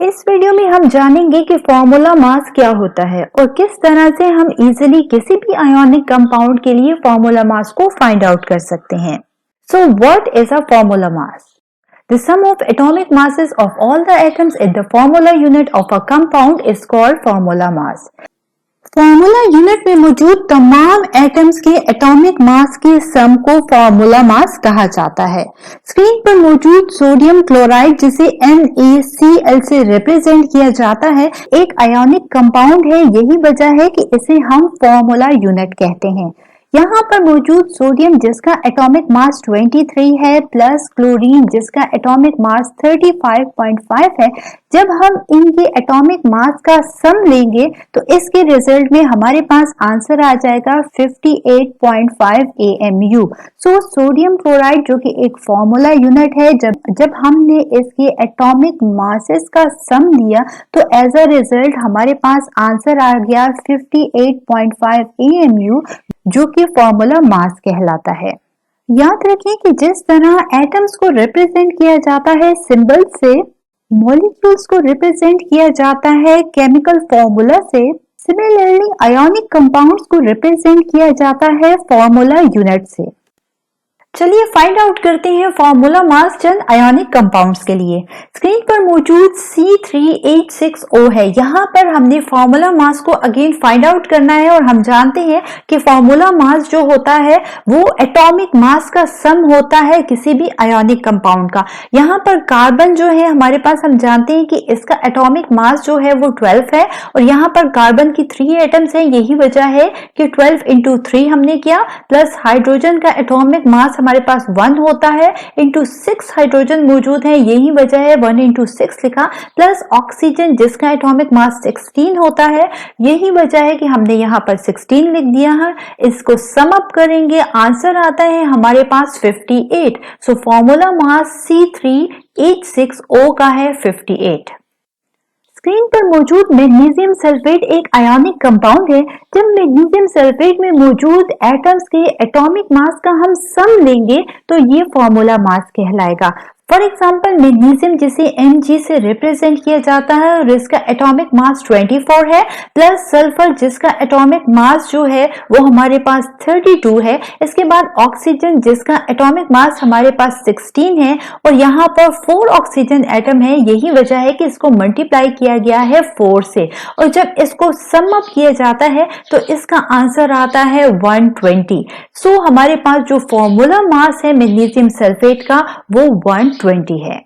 इस वीडियो में हम जानेंगे कि फॉर्मूला मास क्या होता है और किस तरह से हम इजीली किसी भी आयोनिक कंपाउंड के लिए फॉर्मूला मास को फाइंड आउट कर सकते हैं। So what is a formula mass? The sum of atomic masses of all the atoms in the formula unit of a compound is called formula mass. Formula unit में मौजूद तमाम atoms के atomic mass के सम को formula mass कहा जाता है। Screen पर मौजूद सोडियम क्लोराइड जिसे NaCl से रिप्रेजेंट किया जाता है एक आयोनिक कंपाउंड है। यही वजह है कि इसे हम फॉर्मूला यूनिट कहते हैं। यहाँ पर मौजूद सोडियम जिसका एटॉमिक मास 23 है प्लस क्लोरीन जिसका एटॉमिक मास 35.5 है। जब हम इनके एटॉमिक मास का सम लेंगे तो इसके रिजल्ट में हमारे पास आंसर आ जाएगा 58.5 AMU। सो सोडियम क्लोराइड जो कि एक फॉर्मूला यूनिट है, जब हमने इसके एटॉमिक मासेस का सम लिया तो एज अ रिजल्ट हमारे पास आंसर आ गया 58.5 AMU जो कि फॉर्मूला मास कहलाता है। याद रखें कि जिस तरह एटम्स को रिप्रेजेंट किया जाता है सिंबल से, मॉलिक्यूल्स को रिप्रेजेंट किया जाता है केमिकल फॉर्मूला से, सिमिलरली आयोनिक कंपाउंड्स को रिप्रेजेंट किया जाता है फॉर्मूला यूनिट से। चलिए फाइंड आउट करते हैं फॉर्मूला मास चंद आयोनिक कंपाउंड्स के लिए। स्क्रीन पर मौजूद C3H6O है। यहाँ पर हमने फॉर्मूला मास को अगेन फाइंड आउट करना है और हम जानते हैं कि फॉर्मूला मास जो होता है वो एटॉमिक मास का सम होता है किसी भी आयोनिक कंपाउंड का। यहाँ पर कार्बन जो है हमारे पास, हम जानते हैं कि इसका एटॉमिक मास जो है वो 12 है और यहाँ पर कार्बन की 3 एटम्स हैं। यही वजह है कि 12 into 3 हमने किया, प्लस हाइड्रोजन का एटॉमिक मास हमारे पास 1 होता है, इंटू 6 हाइड्रोजन मौजूद है। यही वजह है 1 into 6 लिखा, प्लस ऑक्सीजन जिसका एटॉमिक मास 16 होता है। यही वजह है कि हमने यहाँ पर 16 लिख दिया है। इसको सम अप करेंगे, आंसर आता है हमारे पास 58। सो फॉर्मूला मास C3H6O का है 58। स्क्रीन पर मौजूद मैग्नीशियम सल्फेट एक आयोनिक कंपाउंड है। जब मैग्नीशियम सल्फेट में मौजूद एटम्स के एटॉमिक मास का हम सम लेंगे तो ये फॉर्मूला मास कहलाएगा। फॉर एग्जाम्पल मैग्नीशियम जिसे Mg से रिप्रेजेंट किया जाता है और इसका एटॉमिक मास 24 है, प्लस सल्फर जिसका एटॉमिक मास जो है वो हमारे पास 32 है। इसके बाद ऑक्सीजन जिसका एटॉमिक मास हमारे पास 16 है और यहाँ पर 4 ऑक्सीजन एटम है। यही वजह है कि इसको मल्टीप्लाई किया गया है 4 से और जब इसको सम अप किया जाता है तो इसका आंसर आता है 120। सो हमारे पास जो फॉर्मूला मास है मैग्नीशियम सल्फेट का वो 120 है।